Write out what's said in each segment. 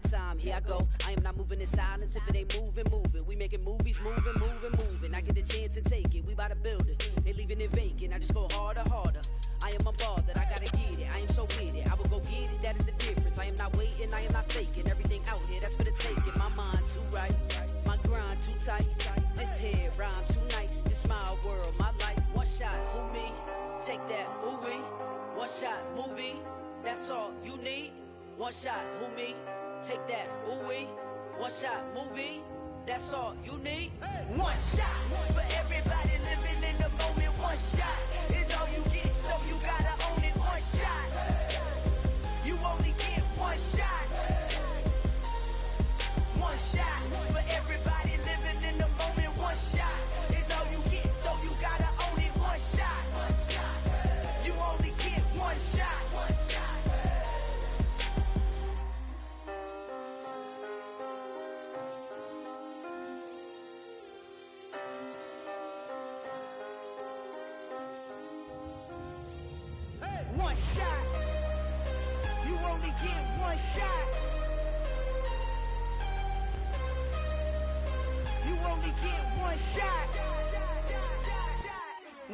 my time, here I go. I am not moving in silence. If it ain't moving, move it. We making movies, moving. I get a chance and take it. We bout to build it. They leaving it vacant. I just go harder. I am unbothered. I gotta get it. I am so with it. I will go get it. That is the difference. I am not waiting. I am not faking. Everything out here, that's for the taking. My mind too right. My grind too tight. This here rhyme too nice. This my world, my life. One shot, who me? Take that, ooh wee. One shot, movie. That's all you need. One shot, who me? Take that, ooh wee. One shot, movie. That's all you need. One shot for everybody living in the moment. One shot is all you get, so you gotta own it. One shot. You only get one shot. One shot for everybody living in the moment. One shot is all you get, so you gotta own it. One shot. You only get one shot. One shot. You only get one shot. You only get one shot.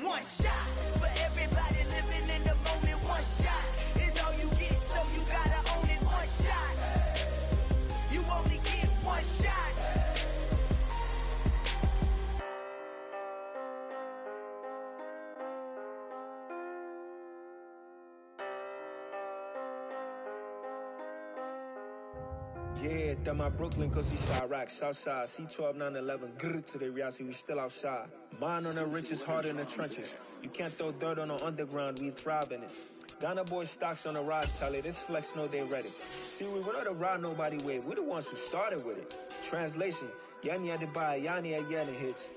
One shot for everybody living in the moment. One shot is all you get, so you gotta own it. One shot. You only get one shot. Yeah, done my Brooklyn cause he shot rock, Southside, C12, 911, grrr to the reality, we still outside. Mine on the riches, hard in the trenches. You can't throw dirt on the underground, we thrive in it. Ghana boys stocks on the rise, Charlie, this flex know they ready. See, we not a ride nobody wave, we the ones who started with it. Translation, Yanni had to buy, Yanni had Yanni hits.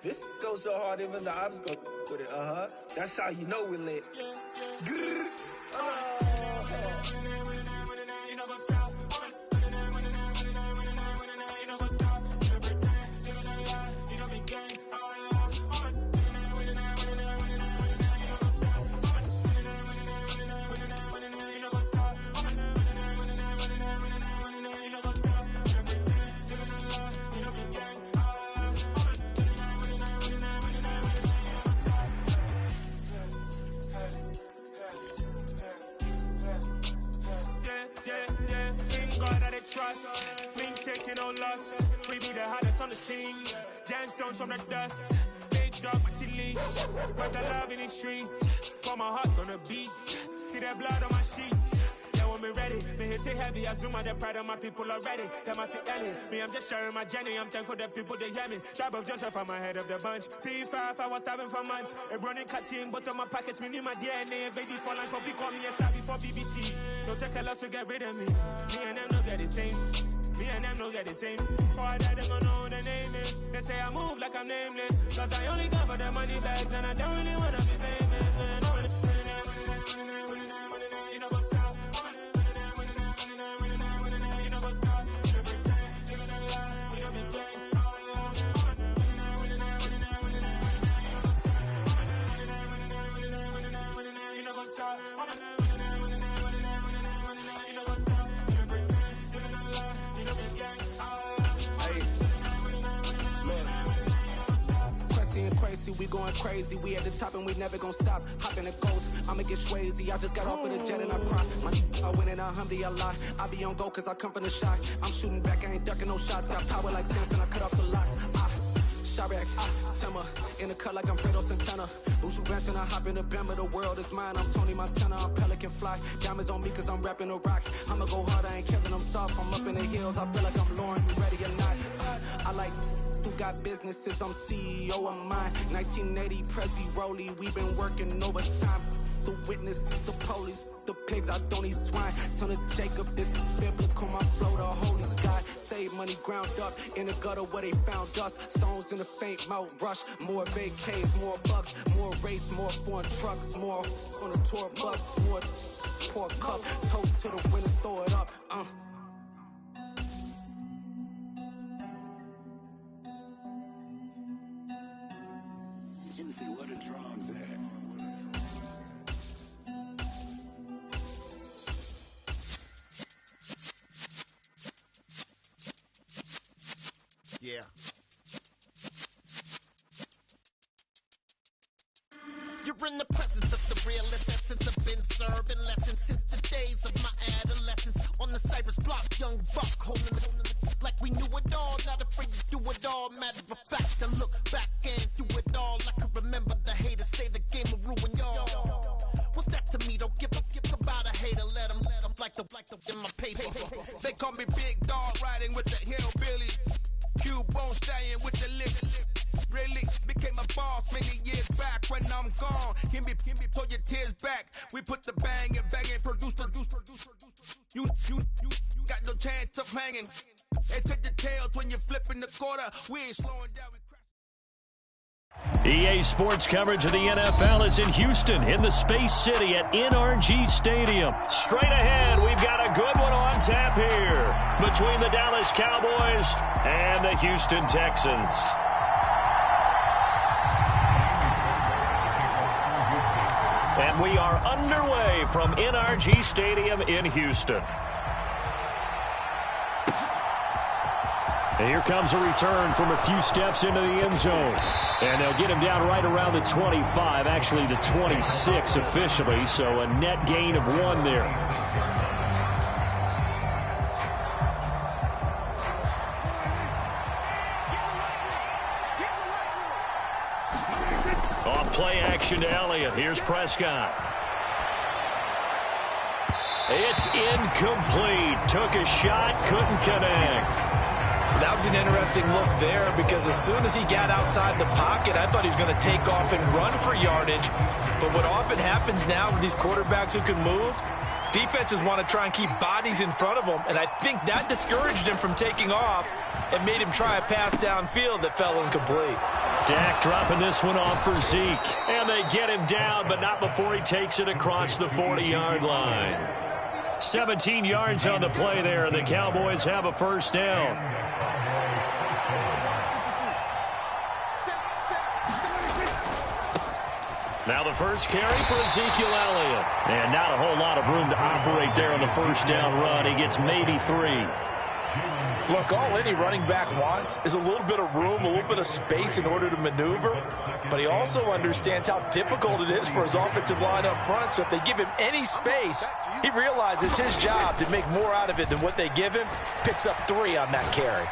This goes so hard, even the ops go with it, That's how you know we lit. Grrr, trust, been taking no loss. We be the hardest on the scene. Gemstones from the dust. Big dog, but she leash. Cause the love in the streets. For my heart gonna beat. See that blood on my sheets. Yeah, when me ready, me hit it heavy. I zoom out the pride of my people already. Them I see Ellie. Me, I'm just sharing my journey. I'm thankful the people they hear me. Tribe of Joseph, I'm ahead of the bunch. P5, I was starving for months. A running cut in both of my pockets. Me need my DNA. Baby for lunch, but we call me a star before BBC. Don't take a lot to get rid of me. Me and them don't get the same. Me and them don't get the same. For I die, they gon' know who the name is. They say I move like I'm nameless. Cause I only come for the money bags. And I don't really wanna be famous, man. You know what's up. You know what's up. You know pretend. You know lie. You know be gang. You know what's up. We going crazy, we at the top and we never gonna stop. Hop in the ghost, I'ma get swayzy. I just got off of the jet and I cry. I win in a Humvee, I lie. I be on go cause I come from the shot. I'm shooting back, I ain't ducking no shots. Got power like Samson, I cut off the locks. Sharek, Timmer, in the cut like I'm Fredo Santana. Bushu Banton, I hop in the Bama, the world is mine. I'm Tony Montana, I'm Pelican Fly. Diamonds on me cause I'm rapping a rock. I'ma go hard, I ain't killing them soft. I'm up in the hills, I feel like I'm Lauren, you ready or not? I like who got businesses, I'm CEO of mine. 1980 Prezi Rolly, we been working overtime. The witness, the police, the pigs, I don't eat swine. Son of Jacob, this biblical, my flow, the holy God. Save money ground up in the gutter where they found us. Stones in the faint mouth rush. More vacays, more bucks, more race, more foreign trucks, more on a tour bus, more pour cup. Toast to the winners, throw it up. Juicy, what a drums at? Yeah. You're in the presence of the realest essence. I've been serving lessons since the days of my adolescence. On the Cypress block, young buck holding the like we knew it all. Not afraid to do it all. Matter of fact, I look back and do it all. I can remember the haters say the game will ruin y'all. What's that to me? Don't give about a hater. Let them like the in my paper. They call me Big Dog, riding with the hillbilly. Q-Bone staying with the lip. Really became a boss many years back. When I'm gone, can be pull your tears back. We put the bang and produce. You got no chance of hanging. And take the tails when you're flipping the quarter. We ain't slowing down. EA Sports coverage of the NFL is in Houston, in the Space City at NRG Stadium. Straight ahead, we've got a good one on tap here between the Dallas Cowboys and the Houston Texans. And we are underway from NRG Stadium in Houston. And here comes a return from a few steps into the end zone. And they'll get him down right around the 25, actually the 26 officially, so a net gain of 1 there. Off play action to Elliott. Here's Prescott. It's incomplete. Took a shot, couldn't connect. That was an interesting look there because as soon as he got outside the pocket, I thought he was going to take off and run for yardage. But what often happens now with these quarterbacks who can move, defenses want to try and keep bodies in front of them, and I think that discouraged him from taking off and made him try a pass downfield that fell incomplete. Dak dropping this one off for Zeke, and they get him down, but not before he takes it across the 40-yard line. 17 yards on the play there, and the Cowboys have a first down. Now the first carry for Ezekiel Elliott. And not a whole lot of room to operate there on the first down run. He gets maybe 3. Look, all any running back wants is a little bit of room, a little bit of space in order to maneuver. But he also understands how difficult it is for his offensive line up front. So if they give him any space, he realizes his job to make more out of it than what they give him. Picks up 3 on that carry.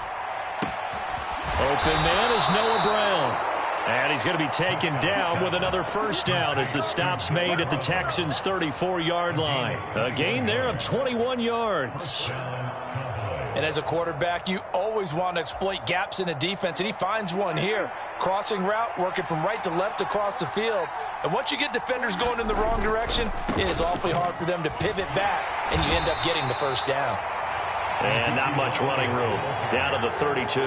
Open man is Noah Brown. And he's going to be taken down with another first down as the stop's made at the Texans' 34-yard line. A gain there of 21 yards. And as a quarterback, you always want to exploit gaps in a defense, and he finds one here. Crossing route, working from right to left across the field. And once you get defenders going in the wrong direction, it is awfully hard for them to pivot back, and you end up getting the first down. And not much running room. Down to the 32.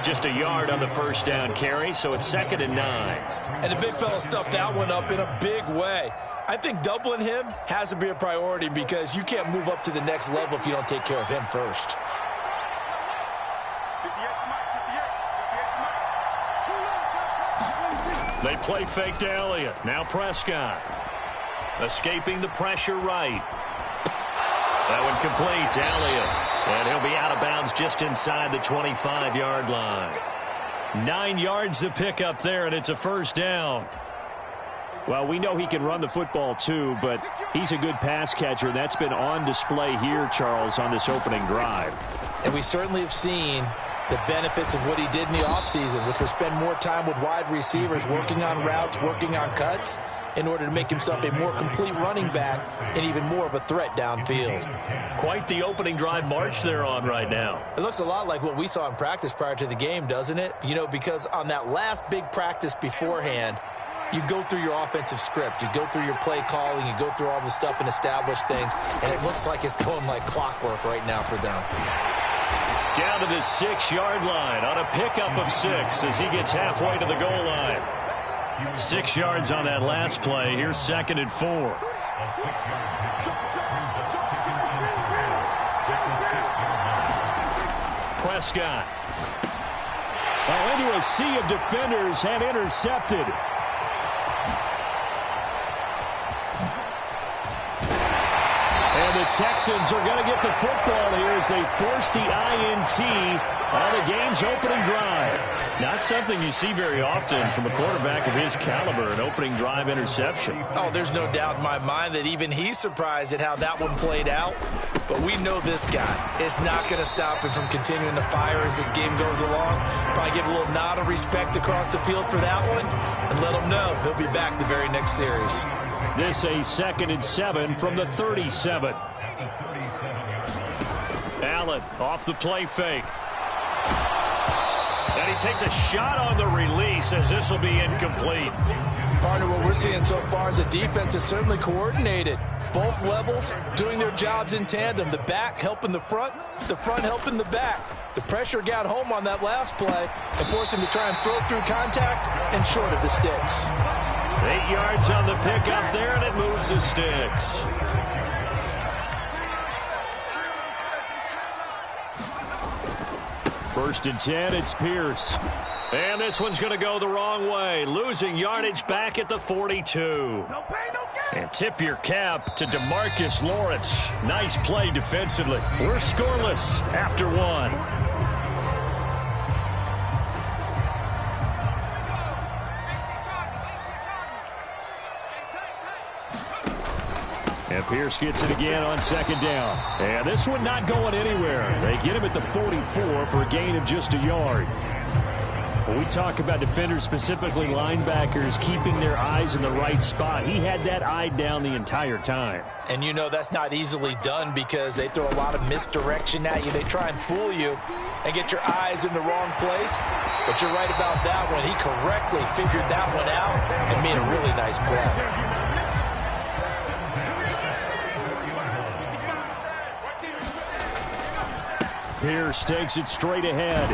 Just a yard on the first down carry, so it's 2nd and 9. And the big fella stuffed that one up in a big way. I think doubling him has to be a priority because you can't move up to the next level if you don't take care of him first. They play fake to Elliott. Now Prescott. Escaping the pressure right. That one complete to Elliott. And he'll be out of bounds just inside the 25-yard line. 9 yards to pick up there, and it's a first down. Well, we know he can run the football too, but he's a good pass catcher. That's been on display here, Charles, on this opening drive. And we certainly have seen the benefits of what he did in the offseason, which was spend more time with wide receivers, working on routes, working on cuts, in order to make himself a more complete running back and even more of a threat downfield. Quite the opening drive march they're on right now. It looks a lot like what we saw in practice prior to the game, doesn't it? You know, because on that last big practice beforehand, you go through your offensive script, you go through your play calling, you go through all the stuff and establish things, and it looks like it's going like clockwork right now for them. Down to the 6-yard line on a pickup of 6 as he gets halfway to the goal line. 6 yards on that last play. Here's 2nd and 4. Prescott. Into a sea of defenders and intercepted. And the Texans are going to get the football here as as they force the INT on the game's opening drive. Not something you see very often from a quarterback of his caliber, an opening drive interception. Oh, there's no doubt in my mind that even he's surprised at how that one played out. But we know this guy is not going to stop him from continuing to fire as this game goes along. Probably give a little nod of respect across the field for that one and let him know he'll be back the very next series. This a 2nd and 7 from the 37. Allen off the play fake. And he takes a shot on the release as this will be incomplete. Partner, what we're seeing so far is the defense is certainly coordinated. Both levels doing their jobs in tandem. The back helping the front helping the back. The pressure got home on that last play and forced him to try and throw through contact and short of the sticks. 8 yards on the pickup there, and it moves the sticks. First and 10, it's Pierce. And this one's going to go the wrong way. Losing yardage back at the 42. And tip your cap to DeMarcus Lawrence. Nice play defensively. We're scoreless after 1. And Pierce gets it again on 2nd down. And this one not going anywhere. They get him at the 44 for a gain of just a yard. When we talk about defenders, specifically linebackers, keeping their eyes in the right spot, he had that eye down the entire time. And you know that's not easily done because they throw a lot of misdirection at you. They try and fool you and get your eyes in the wrong place. But you're right about that one. He correctly figured that one out and made a really nice play. Pierce takes it straight ahead.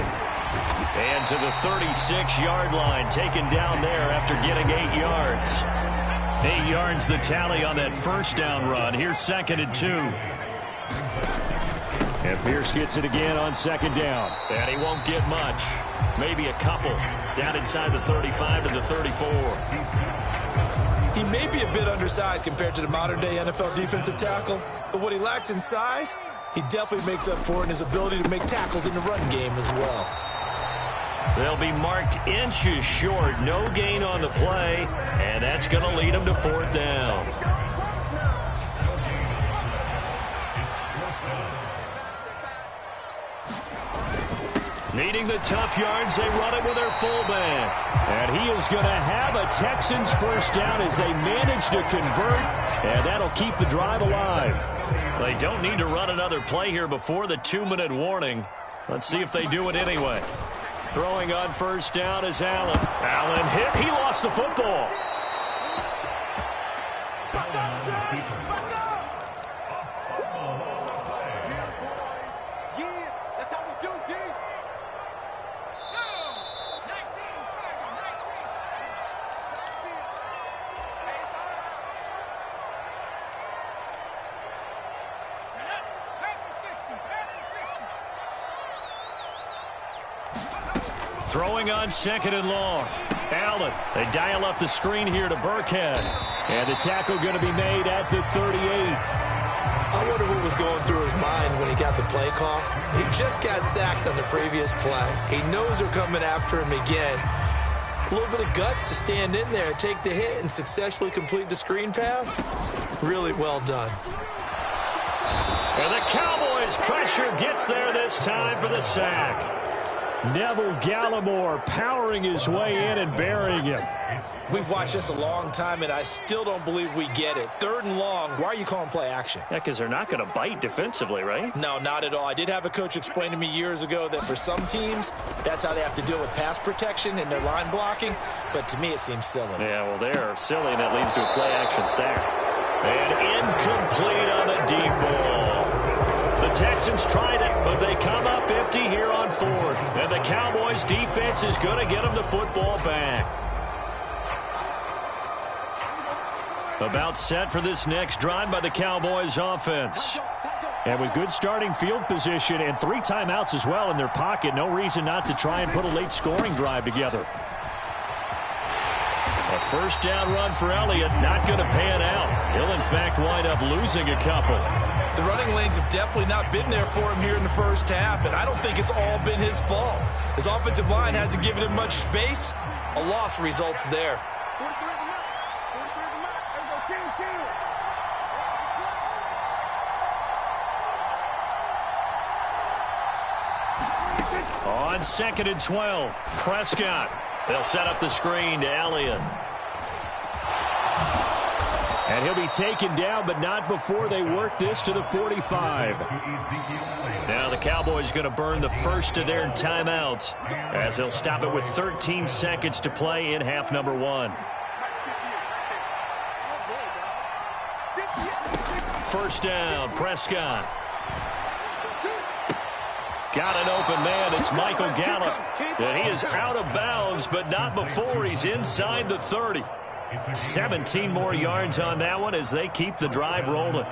And to the 36-yard line, taken down there after getting 8 yards. 8 yards the tally on that first down run. Here's 2nd and 2. And Pierce gets it again on 2nd down. And he won't get much. Maybe a couple. Down inside the 35 to the 34. He may be a bit undersized compared to the modern-day NFL defensive tackle, but what he lacks in size, he definitely makes up for in his ability to make tackles in the run game as well. They'll be marked inches short. No gain on the play, and that's going to lead them to 4th down. Needing the tough yards, they run it with their fullback. And he is going to have a Texans first down as they manage to convert, and that'll keep the drive alive. They don't need to run another play here before the 2-minute warning. Let's see if they do it anyway. Throwing on first down is Allen. Allen hit. He lost the football. Throwing on 2nd and long. Allen. They dial up the screen here to Burkhead. And the tackle going to be made at the 38. I wonder what was going through his mind when he got the play call. He just got sacked on the previous play. He knows they're coming after him again. A little bit of guts to stand in there, take the hit, and successfully complete the screen pass. Really well done. And the Cowboys' pressure gets there this time for the sack. Neville Gallimore powering his way in and burying him. We've watched this a long time, and I still don't believe we get it. 3rd and long. Why are you calling play action? Yeah, because they're not going to bite defensively, right? No, not at all. I did have a coach explain to me years ago that for some teams, that's how they have to deal with pass protection and their line blocking. But to me, it seems silly. Yeah, well, they're silly, and that leads to a play action sack. And incomplete on the deep ball. The Texans tried it, but they come up empty here on 4th. And the Cowboys' defense is going to get them the football back. About set for this next drive by the Cowboys offense. And with good starting field position and 3 timeouts as well in their pocket, no reason not to try and put a late scoring drive together. A first down run for Elliott, not going to pan out. He'll, in fact, wind up losing a couple. The running lanes have definitely not been there for him here in the first half, and I don't think it's all been his fault. His offensive line hasn't given him much space. A loss results there. On 2nd and 12, Prescott. They'll set up the screen to Elliott. And he'll be taken down, but not before they work this to the 45. Now the Cowboys going to burn the first of their timeouts as they'll stop it with 13 seconds to play in half number 1. First down, Prescott. Got an open man. It's Michael Gallup. And he is out of bounds, but not before he's inside the 30. 17 more yards on that one as they keep the drive rolling.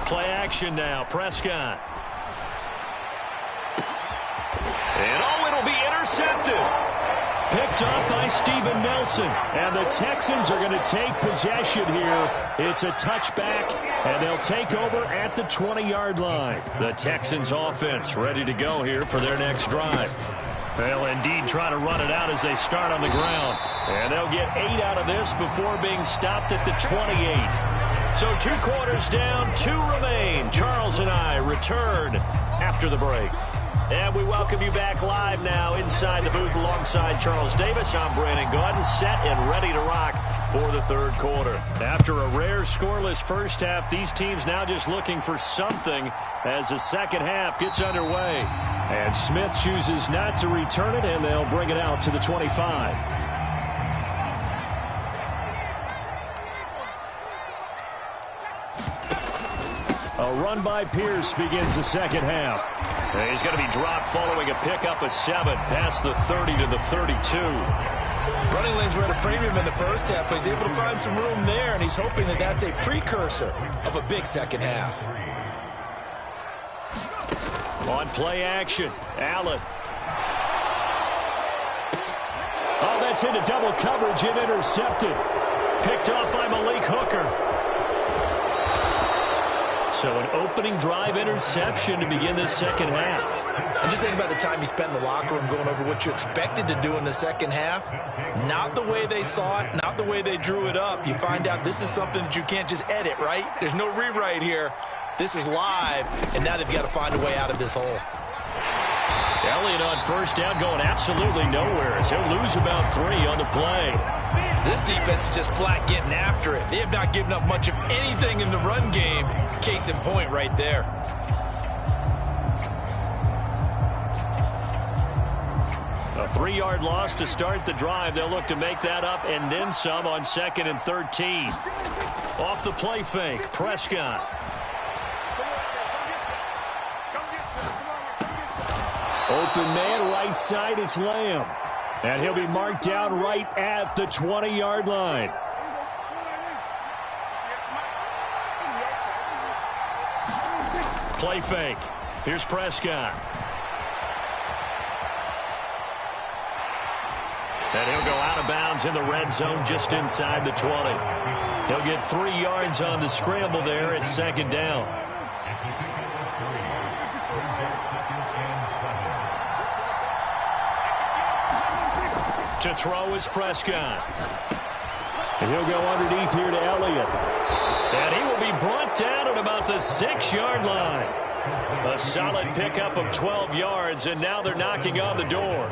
Play action now. Prescott. And it'll be intercepted. Picked off by Steven Nelson. And the Texans are going to take possession here. It's a touchback, and they'll take over at the 20-yard line. The Texans offense ready to go here for their next drive. They'll indeed try to run it out as they start on the ground. And they'll get 8 out of this before being stopped at the 28. So 2 quarters down, 2 remain. Charles and I return after the break. And we welcome you back live now inside the booth alongside Charles Davis. I'm Brandon Gordon, set and ready to rock for the third quarter. After a rare scoreless first half, these teams now just looking for something as the second half gets underway. And Smith chooses not to return it, and they'll bring it out to the 25. A run by Pierce begins the second half. And he's going to be dropped following a pickup of 7 past the 30 to the 32. Running lanes were at a premium in the first half, but he's able to find some room there, and he's hoping that that's a precursor of a big second half. On play action, Allen. Oh, that's into double coverage and intercepted. Picked off by Malik Hooker. So an opening drive interception to begin this second half. And just think about the time you spent in the locker room going over what you expected to do in the second half. Not the way they saw it, not the way they drew it up. You find out this is something that you can't just edit, right? There's no rewrite here. This is live, and now they've got to find a way out of this hole. Elliott on first down going absolutely nowhere as he'll lose about 3 on the play. This defense is just flat getting after it. They have not given up much of anything in the run game. Case in point right there. A 3-yard loss to start the drive. They'll look to make that up and then some on 2nd and 13. Off the play fake, Prescott. Open man right side, it's Lamb. And he'll be marked down right at the 20-yard line. Play fake. Here's Prescott. And he'll go out of bounds in the red zone just inside the 20. He'll get 3 yards on the scramble there at 2nd down. To throw is Prescott. And he'll go underneath here to Elliott. And he will be brought down at about the 6-yard line. A solid pickup of 12 yards, and now they're knocking on the door.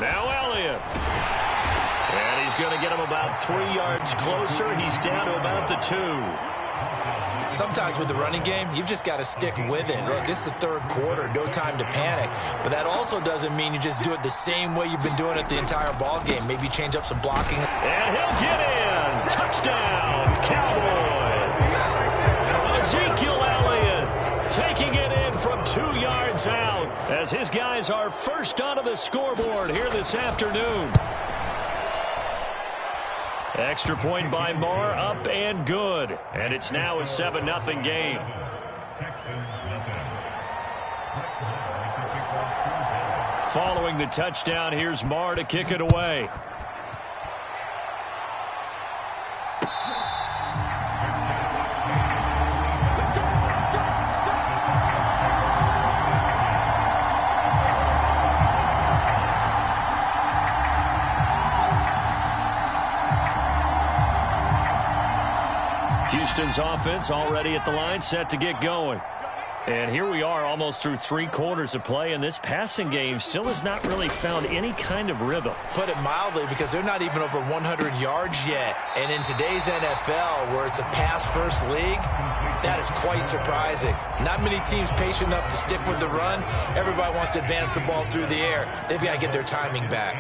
Now Elliott. And he's going to get him about 3 yards closer. He's down to about the 2. Sometimes with the running game, you've just got to stick with it. Look, it's the third quarter, no time to panic. But that also doesn't mean you just do it the same way you've been doing it the entire ball game. Maybe change up some blocking. And he'll get in. Touchdown, Cowboys. Ezekiel Elliott taking it in from 2 yards out as his guys are first onto the scoreboard here this afternoon. Extra point by Marr, up and good. And it's now a 7-0 game. Following the touchdown, here's Marr to kick it away. Houston's offense already at the line, set to get going. And here we are almost through 3 quarters of play, and this passing game still has not really found any kind of rhythm. Put it mildly, because they're not even over 100 yards yet. And in today's NFL, where it's a pass-first league, that is quite surprising. Not many teams patient enough to stick with the run. Everybody wants to advance the ball through the air. They've got to get their timing back.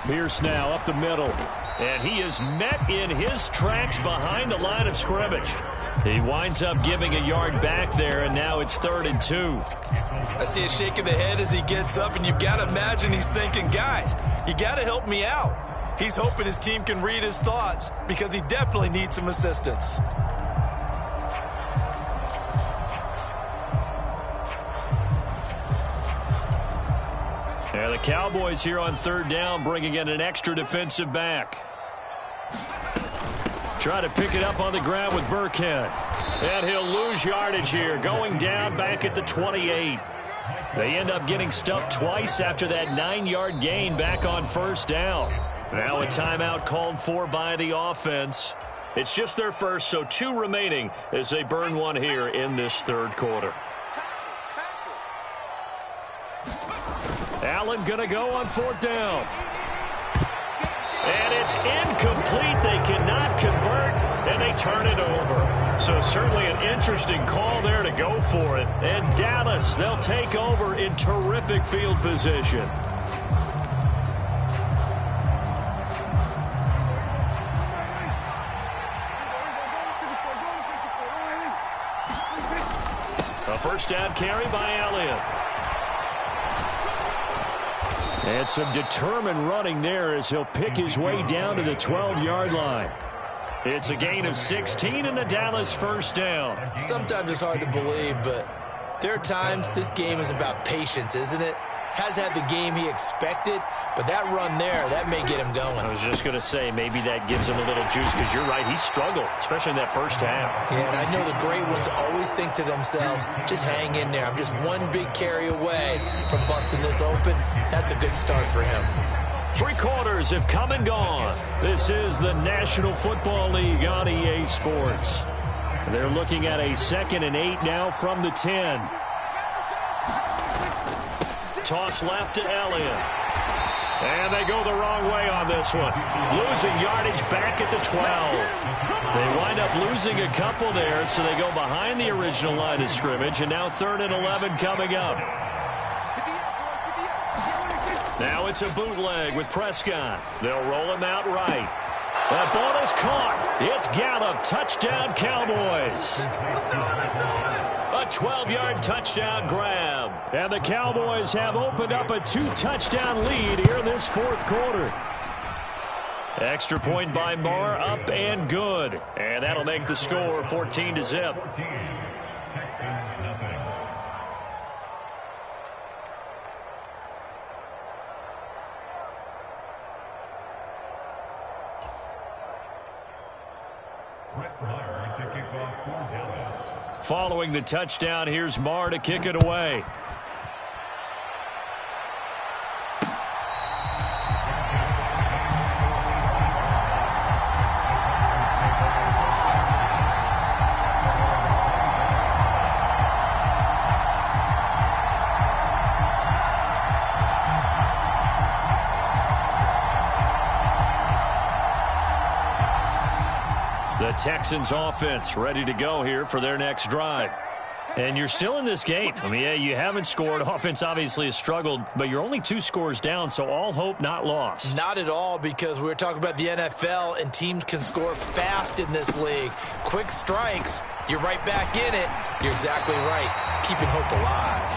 Pierce now up the middle. And he is met in his tracks behind the line of scrimmage. He winds up giving a yard back there, and now it's 3rd and 2. I see a shake of the head as he gets up, and you've got to imagine he's thinking, guys, you got to help me out. He's hoping his team can read his thoughts because he definitely needs some assistance. Yeah, the Cowboys here on 3rd down, bringing in an extra defensive back. Try to pick it up on the ground with Burkhead. And he'll lose yardage here, going down back at the 28. They end up getting stuffed twice after that 9-yard gain back on 1st down. Now a timeout called for by the offense. It's just their first, so 2 remaining as they burn one here in this 3rd quarter. Allen going to go on 4th down. And it's incomplete. They cannot convert, and they turn it over. So certainly an interesting call there to go for it. And Dallas, they'll take over in terrific field position. A 1st down carry by Elliott. And some determined running there as he'll pick his way down to the 12-yard line. It's a gain of 16 and a Dallas 1st down. Sometimes it's hard to believe, but there are times this game is about patience, isn't it? Has had the game he expected, but that run there, that may get him going. I was just going to say, maybe that gives him a little juice, because you're right, he struggled, especially in that 1st half. Yeah, and I know the great ones always think to themselves, just hang in there. I'm just one big carry away from busting this open. That's a good start for him. 3 quarters have come and gone. This is the National Football League on EA Sports. They're looking at a 2nd and 8 now from the 10. Toss left to Elliott. And they go the wrong way on this one. Losing yardage back at the 12. They wind up losing a couple there, so they go behind the original line of scrimmage, and now 3rd and 11 coming up. Now it's a bootleg with Prescott. They'll roll him out right. That ball is caught. It's Gallup. Touchdown, Cowboys. A 12-yard touchdown grab. And the Cowboys have opened up a 2-touchdown lead here in this 4th quarter. Extra point by Marr, up and good. And that'll make the score 14-0. Following the touchdown, here's Marr to kick it away. The Texans offense ready to go here for their next drive. And you're still in this game. I mean, yeah, you haven't scored. Offense obviously has struggled, but you're only 2 scores down, so all hope not lost. Not at all, because we're talking about the NFL, and teams can score fast in this league. Quick strikes, you're right back in it. You're exactly right. Keeping hope alive.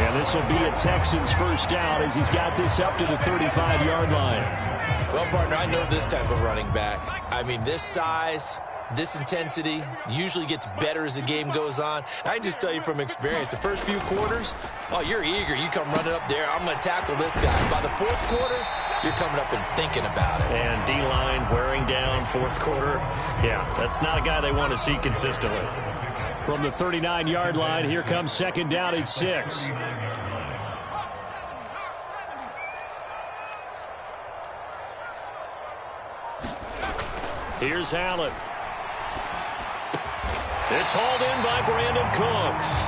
And this will be a Texans 1st down as he's got this up to the 35-yard line. Well, partner, I know this type of running back. I mean, this size, this intensity usually gets better as the game goes on. I can just tell you from experience, the first few quarters, oh, you're eager. You come running up there, I'm going to tackle this guy. By the fourth quarter, you're coming up and thinking about it. And D-line wearing down fourth quarter. Yeah, that's not a guy they want to see consistently. From the 39-yard line, here comes second down and 6. Here's Allen. It's hauled in by Brandon Cooks.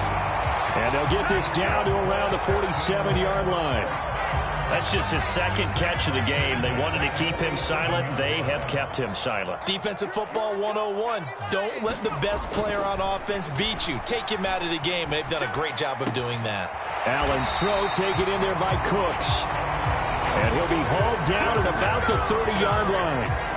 And they'll get this down to around the 47-yard line. That's just his second catch of the game. They wanted to keep him silent. They have kept him silent. Defensive football 101. Don't let the best player on offense beat you. Take him out of the game. They've done a great job of doing that. Allen's throw taken in there by Cooks. And he'll be hauled down at about the 30-yard line.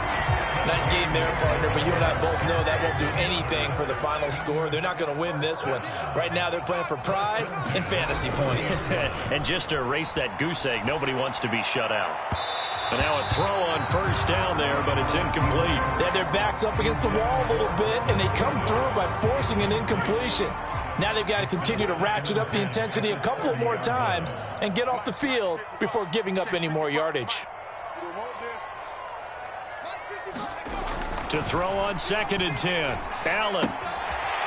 Nice game there, partner, but you and I both know that won't do anything for the final score. They're not going to win this one. Right now, they're playing for pride and fantasy points. And just to erase that goose egg, nobody wants to be shut out. And now a throw on first down there, but it's incomplete. Yeah, their back's up against the wall a little bit, and they come through by forcing an incompletion. Now they've got to continue to ratchet up the intensity a couple of more times and get off the field before giving up any more yardage. To throw on second and 10. Allen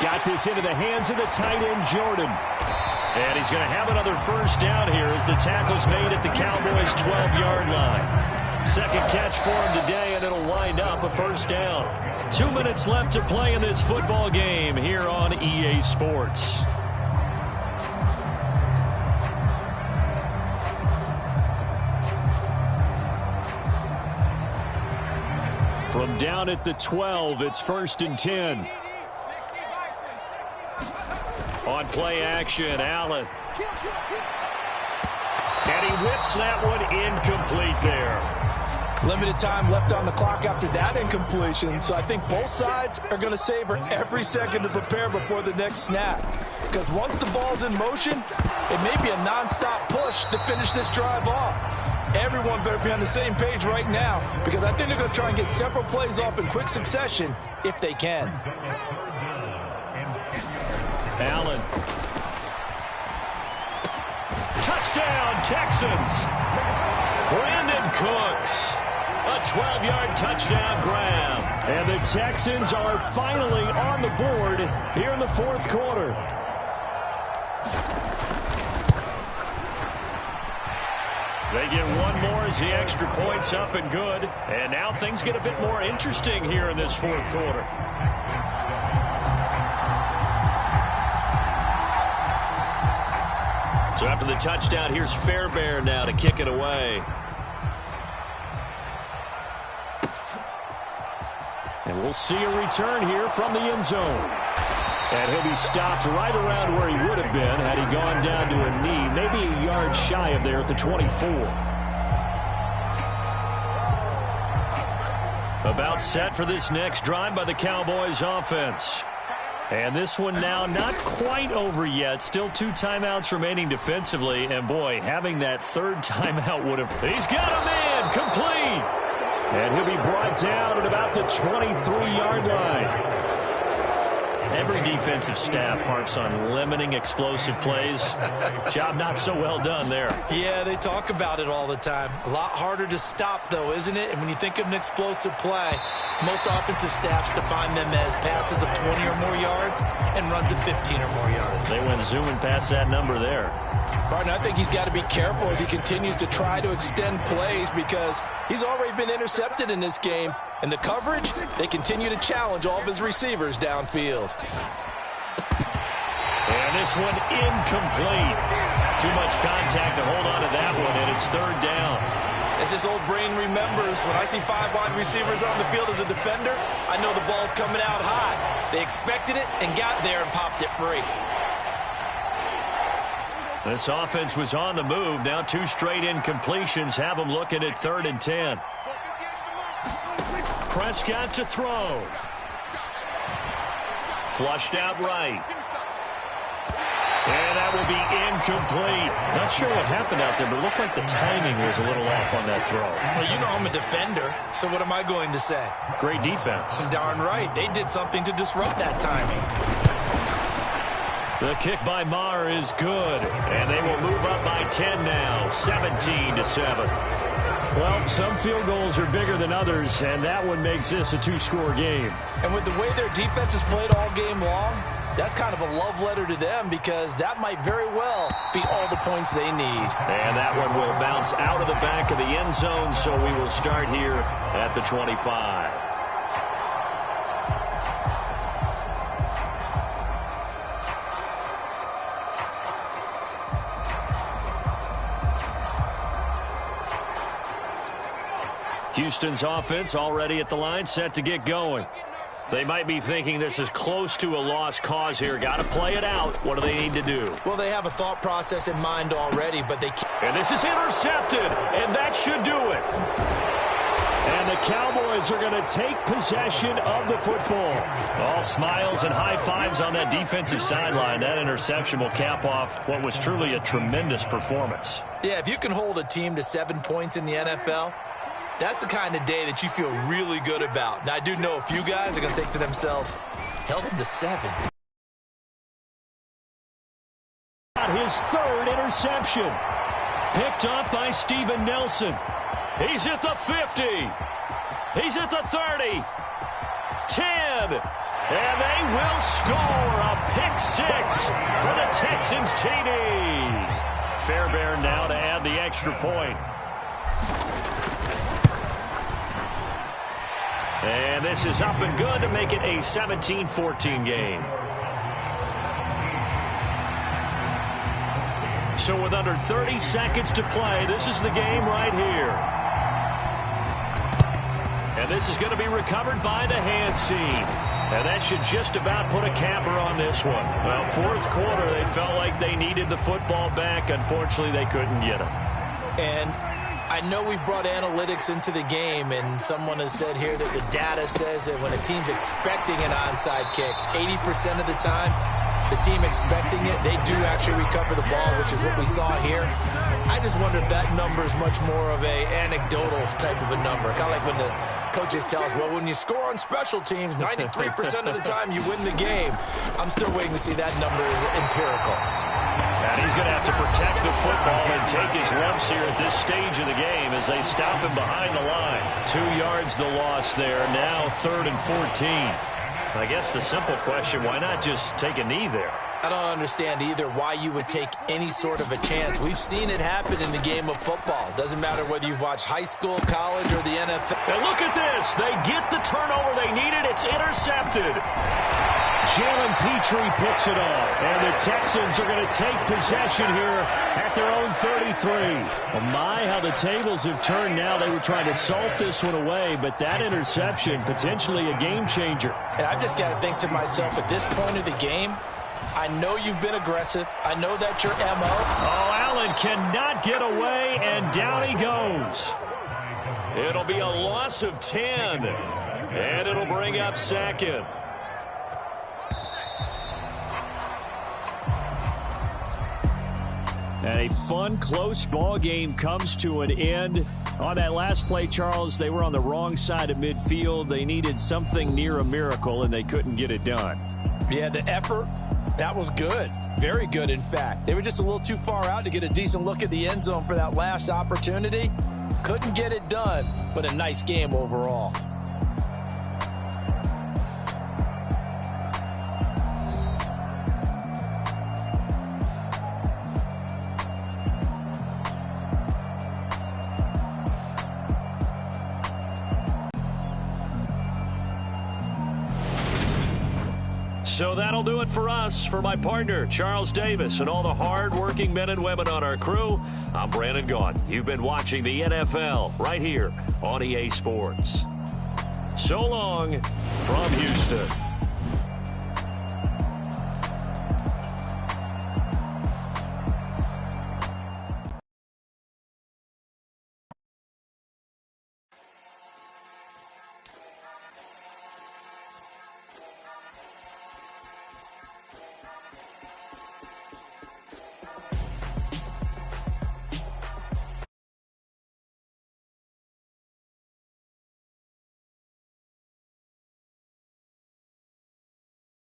got this into the hands of the tight end, Jordan. And he's going to have another first down here as the tackle's made at the Cowboys' 12-yard line. Second catch for him today, and it'll wind up a first down. 2 minutes left to play in this football game here on EA Sports. From down at the 12, it's first and 10. On play action, Allen. And he whips that one incomplete there. Limited time left on the clock after that incompletion, so I think both sides are going to savor every second to prepare before the next snap. Because once the ball's in motion, it may be a nonstop push to finish this drive off. Everyone better be on the same page right now, because I think they're going to try and get several plays off in quick succession if they can. Allen. Touchdown, Texans. Brandon Cooks. A 12-yard touchdown grab. And the Texans are finally on the board here in the fourth quarter. They get one more as the extra point's up and good. And now things get a bit more interesting here in this fourth quarter. So after the touchdown, here's Fairbairn now to kick it away. And we'll see a return here from the end zone. And he'll be stopped right around where he would have been had he gone down to a knee, maybe a yard shy of there at the 24. About set for this next drive by the Cowboys offense. And this one now not quite over yet. Still 2 timeouts remaining defensively. And, boy, having that third timeout would have... He's got him in! Complete! And he'll be brought down at about the 23-yard line. Every defensive staff harps on limiting explosive plays. Job not so well done there. Yeah, they talk about it all the time. A lot harder to stop, though, isn't it? And when you think of an explosive play, most offensive staffs define them as passes of 20 or more yards and runs of 15 or more yards. They went zooming past that number there. Partner, I think he's got to be careful as he continues to try to extend plays because he's already been intercepted in this game. And the coverage, they continue to challenge all of his receivers downfield. And this one incomplete. Too much contact to hold on to that one, and it's third down. As his old brain remembers, when I see 5 wide receivers on the field as a defender, I know the ball's coming out high. They expected it and got there and popped it free. This offense was on the move. Now 2 straight incompletions have them looking at 3rd and 10. Prescott to throw. Flushed out right. And that will be incomplete. Not sure what happened out there, but it looked like the timing was a little off on that throw. Well, you know I'm a defender, so what am I going to say? Great defense. Darn right. They did something to disrupt that timing. The kick by Maher is good, and they will move up by 10 now, 17-7. Well, some field goals are bigger than others, and that one makes this a two-score game. And with the way their defense has played all game long, that's kind of a love letter to them because that might very well be all the points they need. And that one will bounce out of the back of the end zone, so we will start here at the 25. Houston's offense already at the line, set to get going. They might be thinking this is close to a lost cause here. Got to play it out. What do they need to do? Well, they have a thought process in mind already, but they can't. And this is intercepted, and that should do it. And the Cowboys are going to take possession of the football. All smiles and high fives on that defensive sideline. That interception will cap off what was truly a tremendous performance. Yeah, if you can hold a team to 7 points in the NFL, that's the kind of day that you feel really good about. Now, I do know a few guys are going to think to themselves, held him to 7. His third interception. Picked up by Steven Nelson. He's at the 50. He's at the 30. 10. And they will score a pick 6 for the Texans TD. Fairbairn now to add the extra point. And this is up and good to make it a 17-14 game. So with under 30 seconds to play, this is the game right here. And this is going to be recovered by the hands team. And that should just about put a capper on this one. Well, fourth quarter, they felt like they needed the football back. Unfortunately, they couldn't get it. And I know we've brought analytics into the game, and someone has said here that the data says that when a team's expecting an onside kick, 80% of the time, the team expecting it, they do actually recover the ball, which is what we saw here. I just wonder if that number is much more of a anecdotal type of a number. Kind of like when the coaches tell us, well, when you score on special teams, 93% of the time you win the game. I'm still waiting to see that number is empirical. And he's going to have to protect the football and take his lumps here at this stage of the game as they stop him behind the line. 2 yards the loss there. Now 3rd and 14. I guess the simple question, why not just take a knee there? I don't understand either why you would take any sort of a chance. We've seen it happen in the game of football. Doesn't matter whether you've watched high school, college, or the NFL. And look at this. They get the turnover they needed. It's intercepted. Jalen Petrie picks it off. And the Texans are going to take possession here at their own 33. Well, my, how the tables have turned now. They were trying to salt this one away, but that interception, potentially a game changer. And I've just got to think to myself, at this point of the game, I know you've been aggressive. I know that's your MO. Oh, Allen cannot get away, and down he goes. It'll be a loss of 10, and it'll bring up 2nd. And a fun, close ball game comes to an end. On that last play, Charles, they were on the wrong side of midfield. They needed something near a miracle, and they couldn't get it done. Yeah, the effort, that was good. Very good, in fact. They were just a little too far out to get a decent look at the end zone for that last opportunity. Couldn't get it done, but a nice game overall. So that'll do it for us. For my partner, Charles Davis, and all the hard-working men and women on our crew, I'm Brandon Gaudin. You've been watching the NFL right here on EA Sports. So long from Houston.